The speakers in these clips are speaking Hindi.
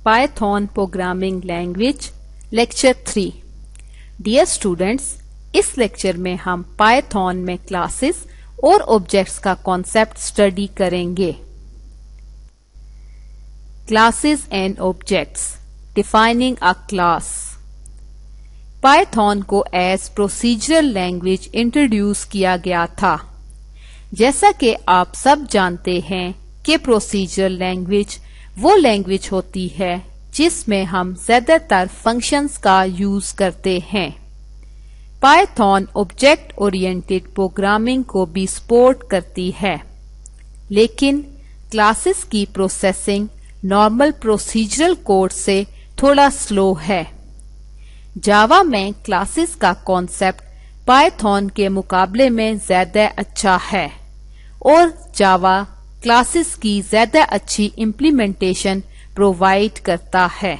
Python programming language lecture 3। Dear students, इस लेक्चर में हम पाइथन में क्लासेस और ऑब्जेक्ट्स का कॉन्सेप्ट स्टडी करेंगे। Classes and objects, defining a class. Python को एज प्रोसीजरल लैंग्वेज इंट्रोड्यूस किया गया था। जैसा कि आप सब जानते हैं कि प्रोसीजरल लैंग्वेज वो लैंग्वेज होती है जिसमें हम ज्यादातर फंक्शंस का यूज करते हैं। पाइथन ऑब्जेक्ट ओरिएंटेड प्रोग्रामिंग को भी सपोर्ट करती है, लेकिन क्लासेस की प्रोसेसिंग नॉर्मल प्रोसीजरल कोड से थोड़ा स्लो है। जावा में क्लासेस का कॉन्सेप्ट पाइथन के मुकाबले में ज्यादा अच्छा है और जावा क्लासेस की ज्यादा अच्छी इम्प्लीमेंटेशन प्रोवाइड करता है।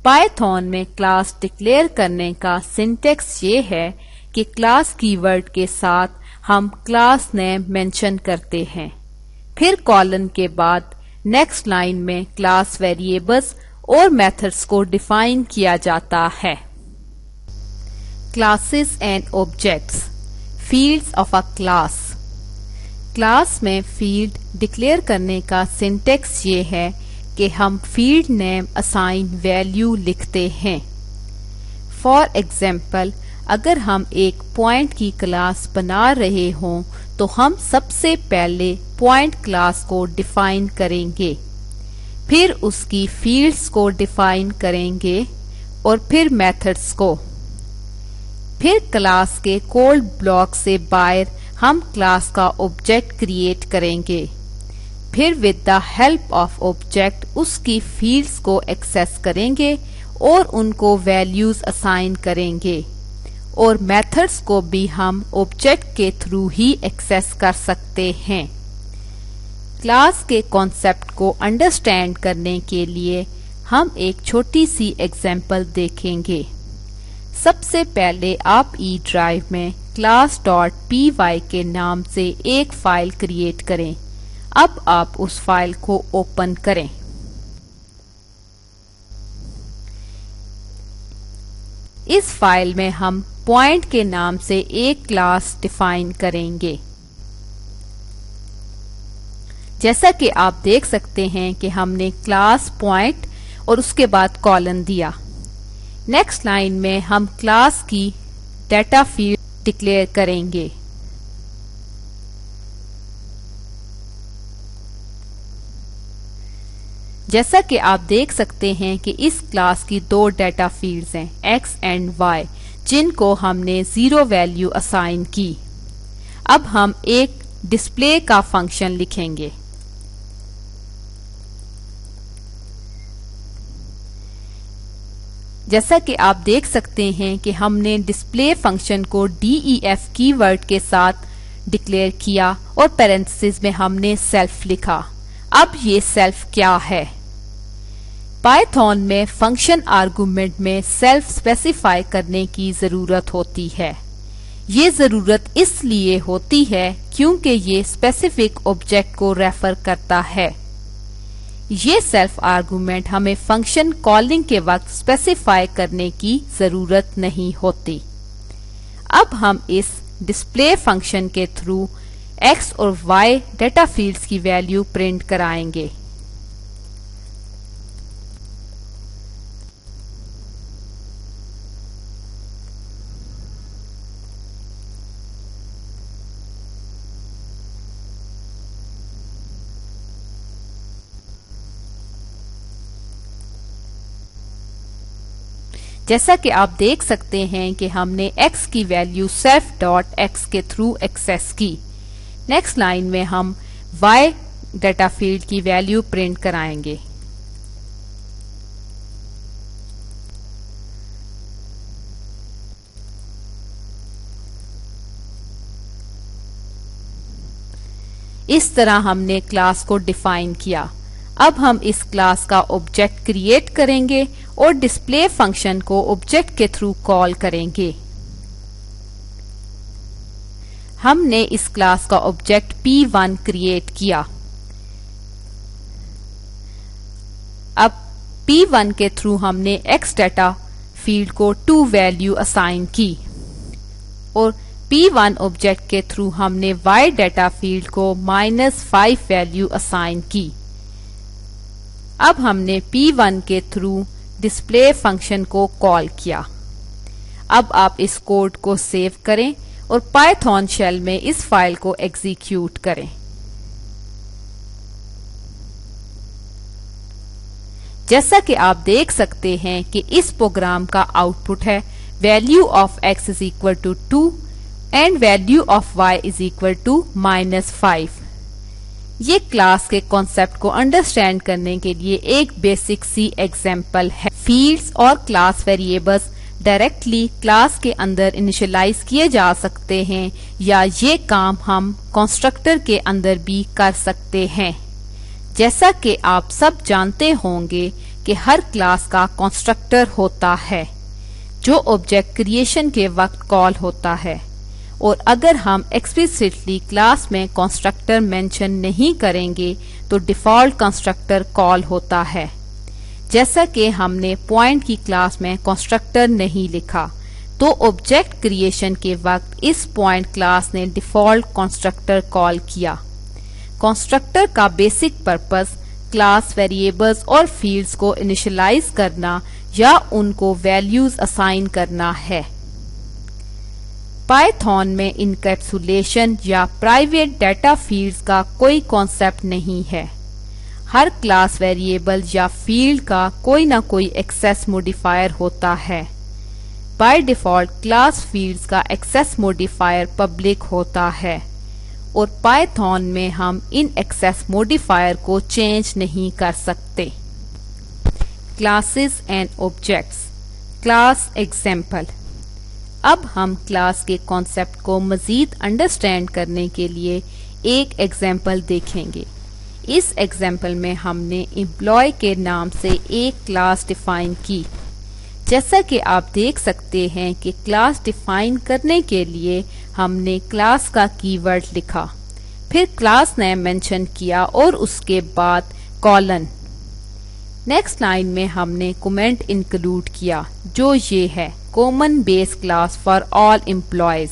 पाइथन में क्लास डिक्लेयर करने का सिंटेक्स ये है कि क्लास कीवर्ड के साथ हम क्लास नेम मेंशन करते हैं, फिर कॉलन के बाद नेक्स्ट लाइन में क्लास वेरिएबल्स और मेथड्स को डिफाइन किया जाता है। Classes and objects, fields of a class. Class में फील्ड डिक्लेयर करने का सिंटेक्स ये है कि हम फील्ड नेम असाइन वैल्यू लिखते हैं। फॉर एग्जाम्पल, अगर हम एक पॉइंट की क्लास बना रहे हों तो हम सबसे पहले पॉइंट क्लास को डिफाइन करेंगे, फिर उसकी फील्ड्स को डिफाइन करेंगे और फिर मेथड्स को। फिर क्लास के कोड ब्लॉक से बाहर हम क्लास का ऑब्जेक्ट क्रिएट करेंगे, फिर with the help of object उसकी फील्ड्स को एक्सेस करेंगे और उनको वैल्यूज असाइन करेंगे, और मेथड्स को भी हम ऑब्जेक्ट के थ्रू ही एक्सेस कर सकते हैं। क्लास के कॉन्सेप्ट को अंडरस्टैंड करने के लिए हम एक छोटी सी एग्जाम्पल देखेंगे। सबसे पहले आप ई ड्राइव में class.py के नाम से एक फाइल क्रिएट करें। अब आप उस फाइल को ओपन करें। इस फाइल में हम पॉइंट के नाम से एक क्लास डिफाइन करेंगे। जैसा कि आप देख सकते हैं कि हमने क्लास पॉइंट और उसके बाद कॉलन दिया। नेक्स्ट लाइन में हम क्लास की डेटा फील्ड डिक्लेयर करेंगे। जैसा कि आप देख सकते हैं कि इस क्लास की दो डेटा फील्ड्स हैं, x एंड y, जिनको हमने 0 वैल्यू असाइन की। अब हम एक डिस्प्ले का फंक्शन लिखेंगे। जैसा कि आप देख सकते हैं कि हमने डिस्प्ले फंक्शन को def कीवर्ड के साथ डिक्लेयर किया और पैरेंथेसिस में हमने सेल्फ लिखा। अब ये सेल्फ क्या है? पाइथन में फंक्शन आर्गुमेंट में सेल्फ स्पेसिफाई करने की जरूरत होती है। ये जरूरत इसलिए होती है क्योंकि ये स्पेसिफिक ऑब्जेक्ट को रेफर करता है। ये सेल्फ आर्गुमेंट हमें फंक्शन कॉलिंग के वक्त स्पेसिफाई करने की जरूरत नहीं होती। अब हम इस डिस्प्ले फंक्शन के थ्रू x और y डेटा फील्ड्स की वैल्यू प्रिंट कराएंगे। जैसा कि आप देख सकते हैं कि हमने x की वैल्यू self.x के थ्रू एक्सेस की। नेक्स्ट लाइन में हम y डेटा फील्ड की वैल्यू प्रिंट कराएंगे। इस तरह हमने क्लास को डिफाइन किया। अब हम इस क्लास का ऑब्जेक्ट क्रिएट करेंगे और डिस्प्ले फंक्शन को ऑब्जेक्ट के थ्रू कॉल करेंगे। हमने इस क्लास का ऑब्जेक्ट P1 क्रिएट किया। अब P1 के थ्रू हमने x डाटा फील्ड को 2 वैल्यू असाइन की और P1 ऑब्जेक्ट के थ्रू हमने y डाटा फील्ड को -5 वैल्यू असाइन की। अब हमने P1 के थ्रू डिस्प्ले फंक्शन को कॉल किया। अब आप इस कोड को सेव करें और पाइथन शेल में इस फाइल को एग्जीक्यूट करें। जैसा कि आप देख सकते हैं कि इस प्रोग्राम का आउटपुट है value of x is equal to 2 and value of y is equal to -5। ये क्लास के कॉन्सेप्ट को अंडरस्टैंड करने के लिए एक बेसिक सी एग्जांपल है। फील्ड्स और क्लास वेरिएबल्स डायरेक्टली क्लास के अंदर इनिशियलाइज किए जा सकते हैं या ये काम हम कंस्ट्रक्टर के अंदर भी कर सकते हैं। जैसा कि आप सब जानते होंगे कि हर क्लास का कंस्ट्रक्टर होता है जो ऑब्जेक्ट क्रिएशन के वक्त कॉल होता है, और अगर हम एक्सप्लिसिटली क्लास में कंस्ट्रक्टर मेंशन नहीं करेंगे तो डिफॉल्ट कंस्ट्रक्टर कॉल होता है। जैसा कि हमने पॉइंट की क्लास में कंस्ट्रक्टर नहीं लिखा तो ऑब्जेक्ट क्रिएशन के वक्त इस पॉइंट क्लास ने डिफॉल्ट कंस्ट्रक्टर कॉल किया। कंस्ट्रक्टर का बेसिक पर्पस क्लास वेरिएबल्स और फील्ड्स को इनिशियलाइज करना या उनको वैल्यूज असाइन करना है। पाइथन में इनकैप्सुलेशन या प्राइवेट डाटा फील्ड्स का कोई कॉन्सेप्ट नहीं है। हर क्लास वेरिएबल या फील्ड का कोई ना कोई एक्सेस मॉडिफायर होता है। बाय डिफॉल्ट क्लास फील्ड्स का एक्सेस मॉडिफायर पब्लिक होता है और पाइथन में हम इन एक्सेस मॉडिफायर को चेंज नहीं कर सकते। Classes and objects. Class example. अब हम क्लास के कॉन्सेप्ट को मजीद अंडरस्टैंड करने के लिए एक एग्जाम्पल देखेंगे। इस एग्जाम्पल में हमने एम्प्लॉय के नाम से एक क्लास डिफाइन की। जैसा कि आप देख सकते हैं कि क्लास डिफाइन करने के लिए हमने क्लास का कीवर्ड लिखा, फिर क्लास नेम मेंशन किया और उसके बाद कॉलन। नेक्स्ट लाइन में हमने कमेंट इंक्लूड किया जो ये है common base class for all employees.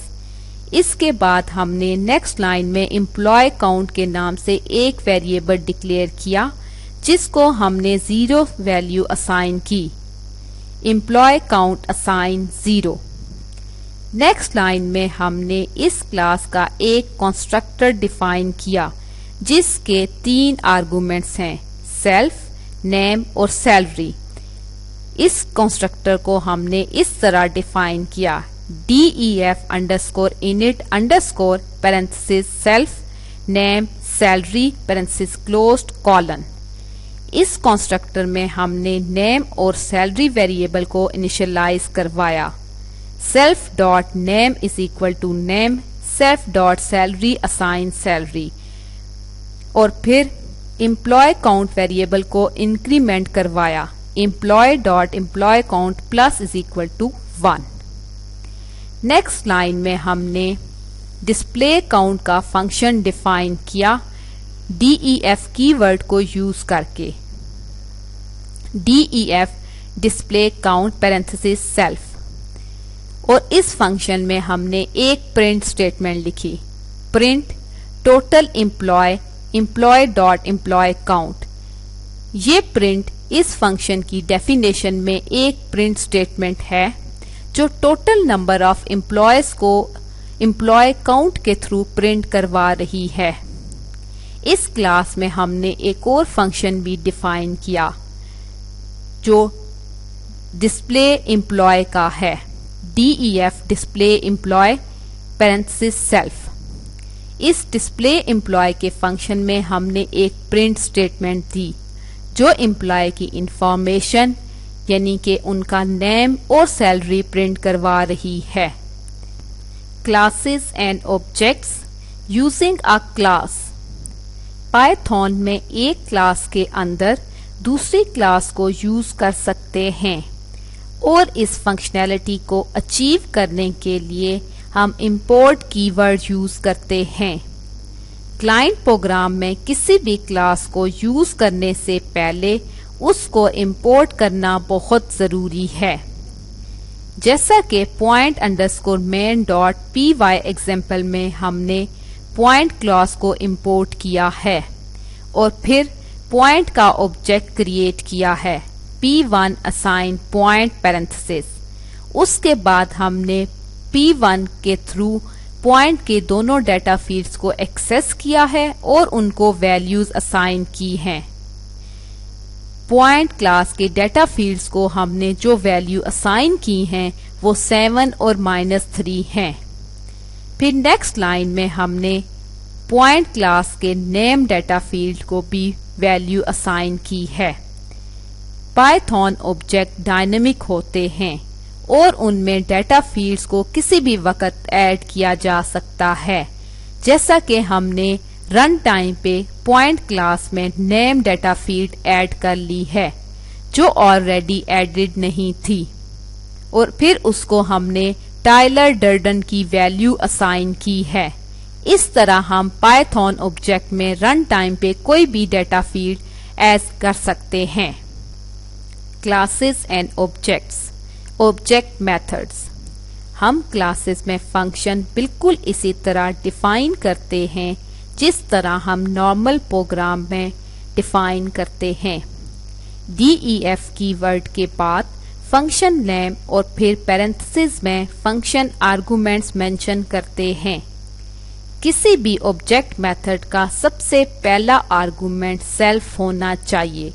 इसके बाद हमने नेक्स्ट लाइन में एम्प्लॉय काउंट के नाम से एक वेरिएबल डिक्लेयर किया जिसको हमने 0 वैल्यू असाइन की। Employee count assign 0। Next line में हमने इस क्लास का एक कंस्ट्रक्टर डिफाइन किया जिसके 3 आर्गुमेंट्स हैं, सेल्फ, नेम और सैलरी। इस कंस्ट्रक्टर को हमने इस तरह डिफाइन किया def underscore init underscore parenthesis self name salary parenthesis closed colon. इस कंस्ट्रक्टर में हमने नेम और सैलरी वेरिएबल को इनिशियलाइज करवाया। Self dot name is equal to name, self dot salary assign salary, और फिर एम्प्लॉय काउंट वेरिएबल को इंक्रीमेंट करवाया। Employee dot employee count plus is equal to 1। Next line में हमने डिस्प्ले काउंट का फंक्शन डिफाइन किया def कीवर्ड को यूज करके। def display count parenthesis self, और इस फंक्शन में हमने एक प्रिंट स्टेटमेंट लिखी, print total employee dot employee count. ये प्रिंट इस फंक्शन की डेफिनेशन में एक प्रिंट स्टेटमेंट है जो टोटल नंबर ऑफ एम्प्लॉयज को एम्प्लॉय काउंट के थ्रू प्रिंट करवा रही है। इस क्लास में हमने एक और फंक्शन भी डिफाइन किया जो डिस्प्ले एम्प्लॉय का है, def display employee parenthesis self. इस डिस्प्ले एम्प्लॉय के फंक्शन में हमने एक प्रिंट स्टेटमेंट दी जो एम्प्लॉय की इंफॉर्मेशन यानी कि उनका नेम और सैलरी प्रिंट करवा रही है। Classes and objects using a class. Python में एक क्लास के अंदर दूसरी क्लास को यूज कर सकते हैं और इस फंक्शनैलिटी को अचीव करने के लिए हम इंपोर्ट कीवर्ड यूज करते हैं। क्लाइंट प्रोग्राम में किसी भी क्लास को यूज करने से पहले उसको इंपोर्ट करना बहुत ज़रूरी है। जैसा कि point underscore main dot py example में हमने point क्लॉज को इंपोर्ट किया है और फिर point का ऑब्जेक्ट क्रिएट किया है p1 assign point parenthesis। उसके बाद हमने p1 के थ्रू पॉइंट के दोनों डाटा फील्ड्स को एक्सेस किया है और उनको वैल्यूज असाइन की हैं। पॉइंट क्लास के डाटा फील्ड्स को हमने जो वैल्यू असाइन की हैं वो 7 और -3 हैं। फिर नेक्स्ट लाइन में हमने पॉइंट क्लास के नेम डाटा फील्ड को भी वैल्यू असाइन की है। पाइथन ऑब्जेक्ट डायनेमिक होते हैं और उनमें डाटा फील्ड्स को किसी भी वक्त ऐड किया जा सकता है, जैसा कि हमने रन टाइम पे पॉइंट क्लास में नेम डाटा फील्ड ऐड कर ली है जो ऑलरेडी एडेड नहीं थी और फिर उसको हमने टाइलर डर्डन की वैल्यू असाइन की है। इस तरह हम पाइथन ऑब्जेक्ट में रन टाइम पे कोई भी डाटा फील्ड ऐड कर सकते हैं। Classes and objects. Object methods. हम क्लासेस में फंक्शन बिल्कुल इसी तरह डिफाइन करते हैं जिस तरह हम नॉर्मल प्रोग्राम में डिफाइन करते हैं। def कीवर्ड के बाद फंक्शन नेम और फिर पैरेंथेसिस में फंक्शन आर्गुमेंट्स मेंशन करते हैं। किसी भी ऑब्जेक्ट मेथड का सबसे पहला आर्गुमेंट सेल्फ होना चाहिए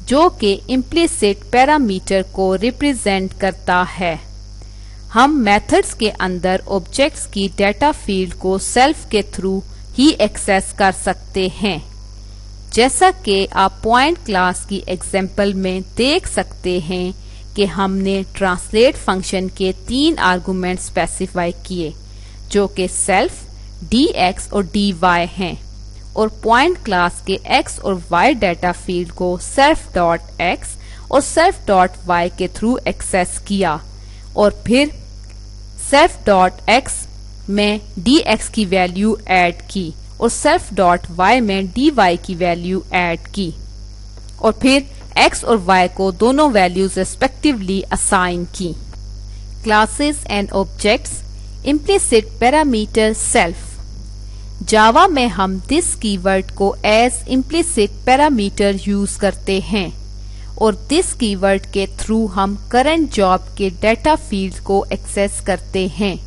जो कि इम्प्लिसिट पैरामीटर को रिप्रेजेंट करता है। हम मेथड्स के अंदर ऑब्जेक्ट्स की डाटा फील्ड को सेल्फ के थ्रू ही एक्सेस कर सकते हैं। जैसा कि आप पॉइंट क्लास की एग्जाम्पल में देख सकते हैं कि हमने ट्रांसलेट फंक्शन के 3 आर्गुमेंट स्पेसिफाई किए जो कि सेल्फ, dx और dy हैं और पॉइंट क्लास के x और y डाटा फील्ड को self.x और self.y के थ्रू एक्सेस किया और फिर self.x में dx की वैल्यू ऐड की और self.y में dy की वैल्यू ऐड की और फिर x और y को दोनों वैल्यूज रेस्पेक्टिवली असाइन की। Classes and objects. Implicit parameter self. Java में हम दिस कीवर्ड को एज इम्प्लिसिट पैरामीटर यूज करते हैं और दिस कीवर्ड के थ्रू हम करंट जॉब के डाटा फील्ड को एक्सेस करते हैं।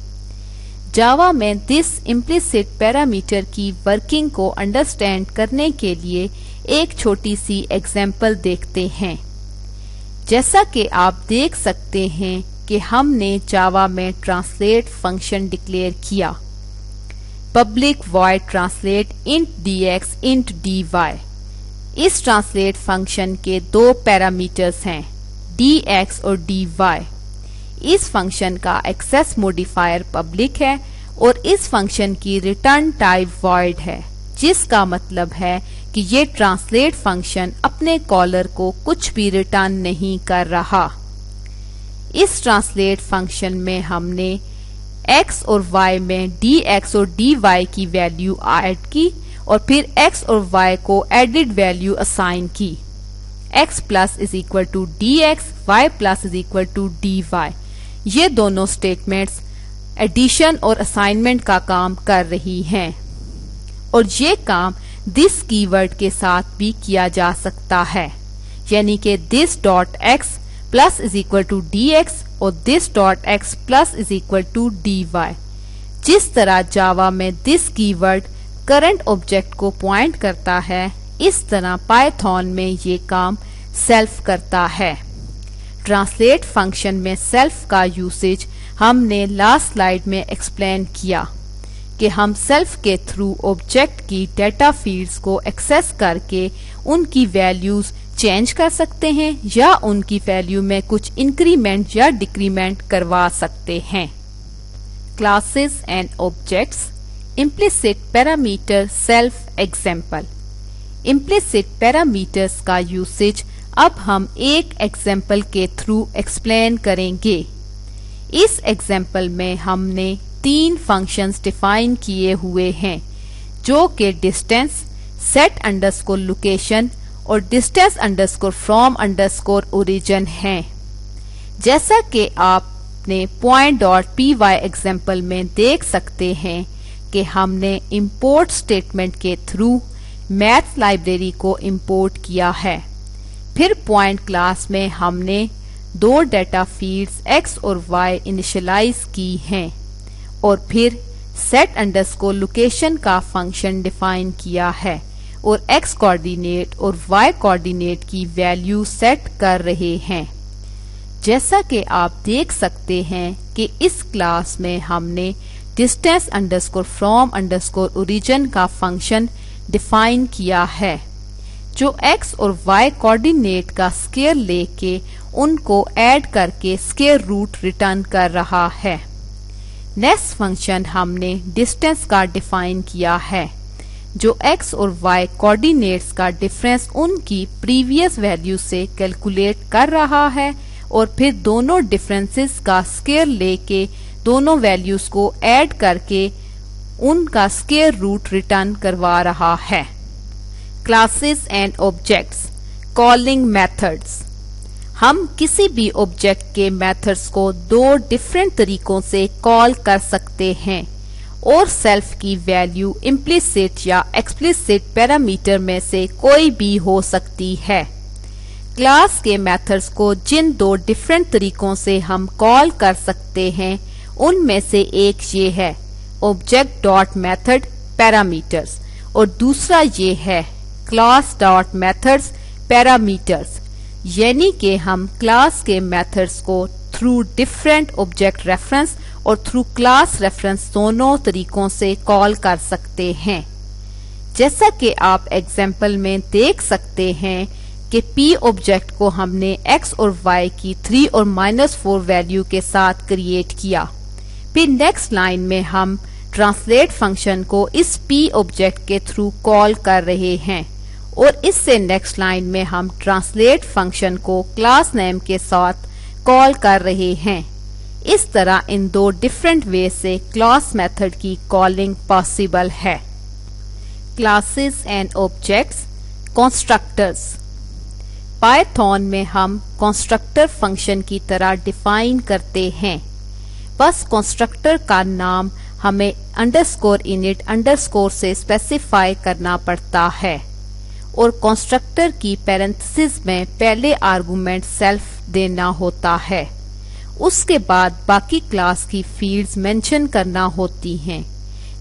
जावा में दिस इम्प्लिसिट पैरामीटर की वर्किंग को अंडरस्टैंड करने के लिए एक छोटी सी एग्जाम्पल देखते हैं। जैसा कि आप देख सकते हैं कि हमने जावा में ट्रांसलेट फंक्शन डिक्लेयर किया। Public void translate int dx int dy। इस ट्रांसलेट फंक्शन के 2 पैरामीटर्स हैं dx और dy। इस फंक्शन का एक्सेस मॉडिफायर पब्लिक है और इस फंक्शन की रिटर्न टाइप वॉइड है, जिसका मतलब है कि ये ट्रांसलेट फंक्शन अपने कॉलर को कुछ भी रिटर्न नहीं कर रहा। इस ट्रांसलेट फंक्शन में हमने x और y में dx और dy की वैल्यू ऐड की और फिर x और y को एडिड वैल्यू असाइन की। x plus is equal to dx, y plus is equal to dy। ये दोनों स्टेटमेंट्स एडिशन और असाइनमेंट का काम कर रही हैं और ये काम दिस कीवर्ड के साथ भी किया जा सकता है, यानी कि this dot x plus is equal to dx और this dot x plus is equal to dy। जिस तरह जावा में दिस कीवर्ड करंट ऑब्जेक्ट को पॉइंट करता है, इस तरह पाइथन में ये काम सेल्फ करता है। ट्रांसलेट फंक्शन में सेल्फ का यूसेज हमने लास्ट स्लाइड में एक्सप्लेन किया कि हम सेल्फ के थ्रू ऑब्जेक्ट की डाटा फील्ड्स को एक्सेस करके उनकी वैल्यूज चेंज कर सकते हैं या उनकी वैल्यू में कुछ इंक्रीमेंट या डिक्रीमेंट करवा सकते हैं। Classes and objects. Implicit parameter self example. Implicit parameters का यूसेज अब हम एक एग्जाम्पल के थ्रू एक्सप्लेन करेंगे। इस एग्जाम्पल में हमने 3 फंक्शंस डिफाइन किए हुए हैं जो कि डिस्टेंस, सेट अंडरस्कोर लोकेशन और distance underscore from underscore origin हैं। जैसा कि आपने point.py एग्जाम्पल में देख सकते हैं कि हमने इंपोर्ट स्टेटमेंट के थ्रू मैथ लाइब्रेरी को इंपोर्ट किया है। फिर पॉइंट क्लास में हमने दो डाटा फील्ड्स x और y इनिशियलाइज की हैं और फिर set अंडरस्कोर लोकेशन का फंक्शन डिफाइन किया है और x कोऑर्डिनेट और y कोऑर्डिनेट की वैल्यू सेट कर रहे हैं। जैसा कि आप देख सकते हैं कि इस क्लास में हमने distance underscore from underscore origin का फंक्शन डिफाइन किया है जो x और y कोऑर्डिनेट का स्क्वायर लेके उनको ऐड करके स्क्वायर रूट रिटर्न कर रहा है। नेक्स्ट फंक्शन हमने डिस्टेंस का डिफाइन किया है जो x और y कोऑर्डिनेट्स का डिफरेंस उनकी प्रीवियस वैल्यू से कैलकुलेट कर रहा है और फिर दोनों डिफरेंसेस का स्क्वायर लेके दोनों वैल्यूज को ऐड करके उनका स्क्वायर रूट रिटर्न करवा रहा है। Classes and objects calling methods. हम किसी भी ऑब्जेक्ट के मेथड्स को दो डिफरेंट तरीकों से कॉल कर सकते हैं और सेल्फ की वैल्यू इम्प्लिसिट या एक्सप्लिसिट पैरामीटर में से कोई भी हो सकती है। क्लास के मेथड्स को जिन दो डिफरेंट तरीकों से हम कॉल कर सकते हैं उनमें से एक ये है ऑब्जेक्ट डॉट मेथड पैरामीटर्स और दूसरा ये है क्लास डॉट मेथड्स पैरामीटर्स, यानी कि हम क्लास के मेथड्स को थ्रू डिफरेंट ऑब्जेक्ट रेफरेंस और थ्रू क्लास रेफरेंस दोनों तरीकों से कॉल कर सकते हैं। जैसा कि आप एग्जाम्पल में देख सकते हैं कि P ऑब्जेक्ट को हमने x और y की 3 और -4 वैल्यू के साथ क्रिएट किया। फिर नेक्स्ट लाइन में हम ट्रांसलेट फंक्शन को इस P ऑब्जेक्ट के थ्रू कॉल कर रहे हैं और इससे नेक्स्ट लाइन में हम ट्रांसलेट फंक्शन को क्लास नेम के साथ कॉल कर रहे हैं। इस तरह इन दो डिफरेंट वे से क्लास मेथड की कॉलिंग पॉसिबल है। Classes and objects constructors. Python में हम कंस्ट्रक्टर फंक्शन की तरह डिफाइन करते हैं, बस कंस्ट्रक्टर का नाम हमें _init अंडरस्कोर से स्पेसिफाई करना पड़ता है और कंस्ट्रक्टर की पैरेंथेसिस में पहले आर्गुमेंट सेल्फ देना होता है। उसके बाद बाकी क्लास की फील्ड्स मेंशन करना होती हैं।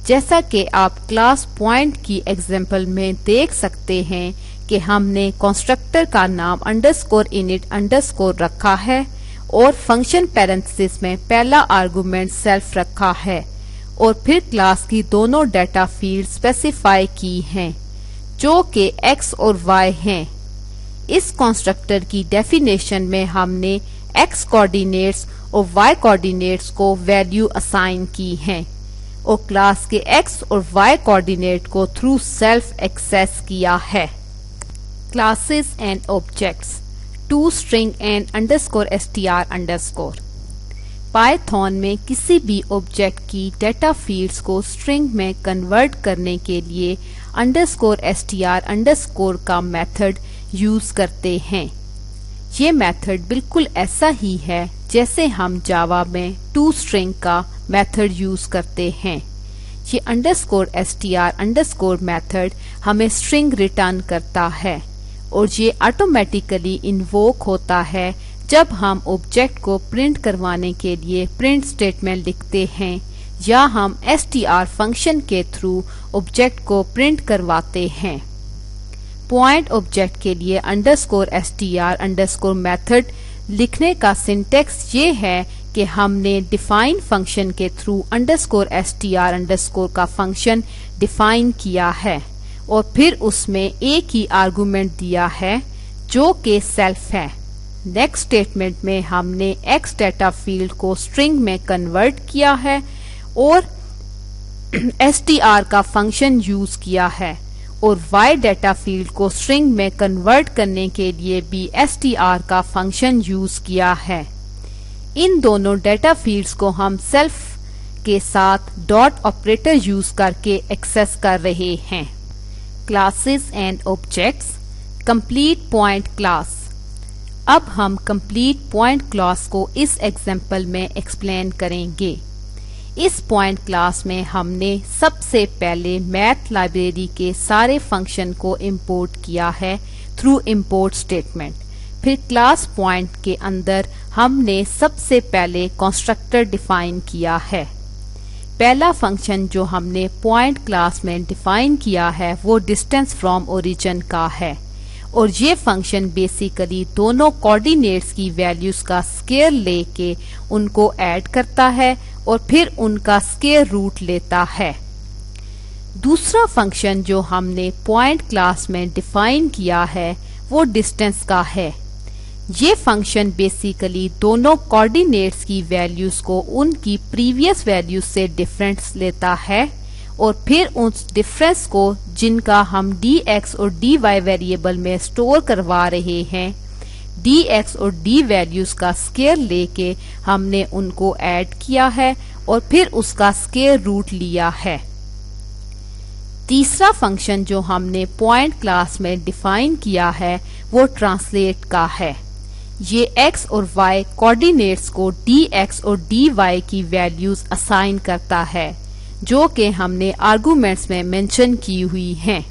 जैसा कि आप क्लास पॉइंट की एग्जाम्पल में देख सकते हैं कि हमने कंस्ट्रक्टर का नाम _init_ रखा है और फंक्शन पैरेंथेसिस में पहला आर्गुमेंट सेल्फ रखा है और फिर क्लास की दोनों डाटा फील्ड स्पेसिफाई की हैं जो कि x और y हैं। इस कंस्ट्रक्टर की डेफिनेशन में हमने x कोऑर्डिनेट्स और y कोऑर्डिनेट्स को वैल्यू असाइन की हैं और क्लास के x और y कोऑर्डिनेट को थ्रू सेल्फ एक्सेस किया है। Classes and objects toString and _str_। Python में किसी भी ऑब्जेक्ट की डाटा फील्ड्स को स्ट्रिंग में कन्वर्ट करने के लिए _str_ का मेथड यूज करते हैं। ये मेथड बिल्कुल ऐसा ही है जैसे हम जावा में toString का मेथड यूज करते हैं। ये _str_ मेथड हमें स्ट्रिंग रिटर्न करता है और ये ऑटोमेटिकली इन्वोक होता है जब हम ऑब्जेक्ट को प्रिंट करवाने के लिए प्रिंट स्टेटमेंट लिखते हैं या हम str फंक्शन के थ्रू ऑब्जेक्ट को प्रिंट करवाते हैं। पॉइंट ऑब्जेक्ट के लिए _str_ मेथड लिखने का सिंटेक्स ये है कि हमने डिफाइन फंक्शन के थ्रू _str_ का फंक्शन डिफाइन किया है और फिर उसमें एक ही आर्गुमेंट दिया है जो कि सेल्फ है। नेक्स्ट स्टेटमेंट में हमने x डाटा फील्ड को स्ट्रिंग में कन्वर्ट किया है और str का फंक्शन यूज किया है और y डाटा फील्ड को स्ट्रिंग में कन्वर्ट करने के लिए भी str का फंक्शन यूज किया है। इन दोनों डाटा फील्ड्स को हम सेल्फ के साथ डॉट ऑपरेटर यूज करके एक्सेस कर रहे हैं। Classes and objects complete point class. अब हम कंप्लीट पॉइंट क्लास को इस एग्जाम्पल में एक्सप्लेन करेंगे। इस पॉइंट क्लास में हमने सबसे पहले मैथ लाइब्रेरी के सारे फंक्शन को इंपोर्ट किया है थ्रू इंपोर्ट स्टेटमेंट। फिर क्लास पॉइंट के अंदर हमने सबसे पहले कंस्ट्रक्टर डिफाइन किया है। पहला फंक्शन जो हमने पॉइंट क्लास में डिफाइन किया है वो डिस्टेंस फ्रॉम ओरिजिन का है, और ये फंक्शन बेसिकली दोनों कोऑर्डिनेट्स की वैल्यूज का स्क्वायर लेके उनको ऐड करता है और फिर उनका स्क्वायर रूट लेता है। दूसरा फंक्शन जो हमने पॉइंट क्लास में डिफाइन किया है वो डिस्टेंस का है। ये फंक्शन बेसिकली दोनों कोऑर्डिनेट्स की वैल्यूज को उनकी प्रीवियस वैल्यूज से डिफरेंस लेता है और फिर उस डिफरेंस को जिनका हम dx और dy वेरिएबल में स्टोर करवा रहे हैं, dx और d वैल्यूज का स्क्वायर लेके हमने उनको ऐड किया है और फिर उसका स्क्वायर रूट लिया है। तीसरा फंक्शन जो हमने पॉइंट क्लास में डिफाइन किया है वो ट्रांसलेट का है। ये x और y कोऑर्डिनेट्स को dx और dy की वैल्यूज असाइन करता है जो कि हमने आर्गुमेंट्स में मेंशन की हुई हैं।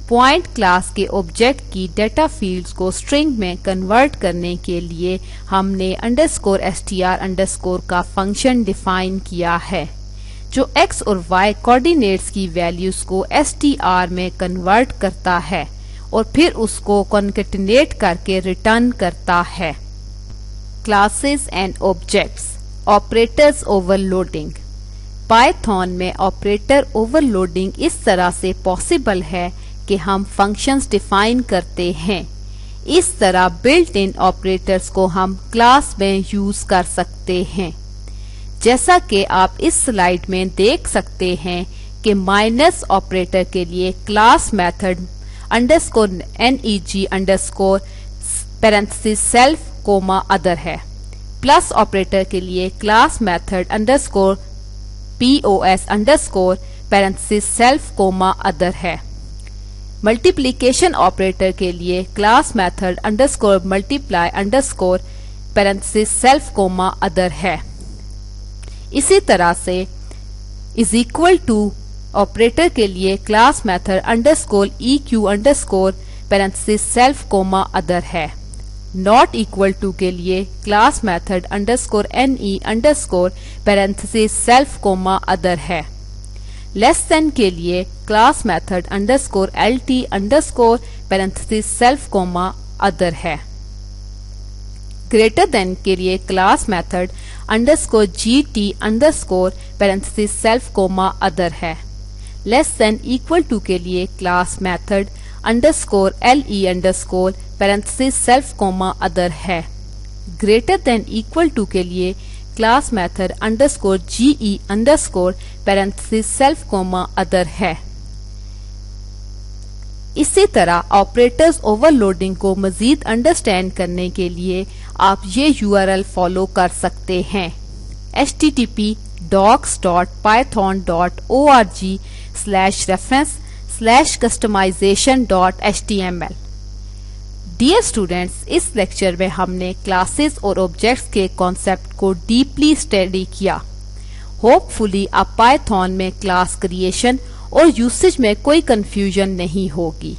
पॉइंट क्लास के ऑब्जेक्ट की डेटा फील्ड्स को स्ट्रिंग में कन्वर्ट करने के लिए हमने _str_ का फंक्शन डिफाइन किया है जो x और y कोऑर्डिनेट्स की वैल्यूज को str में कन्वर्ट करता है और फिर उसको कॉन्केटिनेट करके रिटर्न करता है। Classes and objects, operators overloading. Python में ऑपरेटर ओवरलोडिंग इस तरह से पॉसिबल है कि हम फंक्शंस डिफाइन करते हैं। इस तरह बिल्ट इन ऑपरेटर्स को हम क्लास में यूज कर सकते हैं। जैसा कि आप इस स्लाइड में देख सकते हैं कि माइनस ऑपरेटर के लिए class method _neg_ parenthesis self comma other है। प्लस ऑपरेटर के लिए class method _pos_ parenthesis self comma other है। मल्टीप्लिकेशन ऑपरेटर के लिए class method _multiply_ parenthesis self comma other है। इसी तरह से इज इक्वल टू ऑपरेटर के लिए class method _eq_ parenthesis self comma other है। नॉट इक्वल टू के लिए class method _ne_ parenthesis self comma other है। लेस देन के लिए class method _lt_ parenthesis self comma other है। ग्रेटर देन के लिए class method _gt_ parenthesis self comma other है। लेस देन इक्वल टू के लिए class method _le_ parenthesis self comma other है। ग्रेटर देन इक्वल टू के लिए class method _ge_ parenthesis self comma other है। इसी तरह ऑपरेटर्स ओवरलोडिंग को मजीद अंडरस्टैंड करने के लिए आप ये URL फॉलो कर सकते हैं http://python.org/reference/customization.html। डियर स्टूडेंट्स, इस लेक्चर में हमने क्लासेस और ऑब्जेक्ट्स के कॉन्सेप्ट को डीपली स्टडी किया। होपफुली अब पाइथन में क्लास क्रिएशन और यूसेज में कोई कंफ्यूजन नहीं होगी।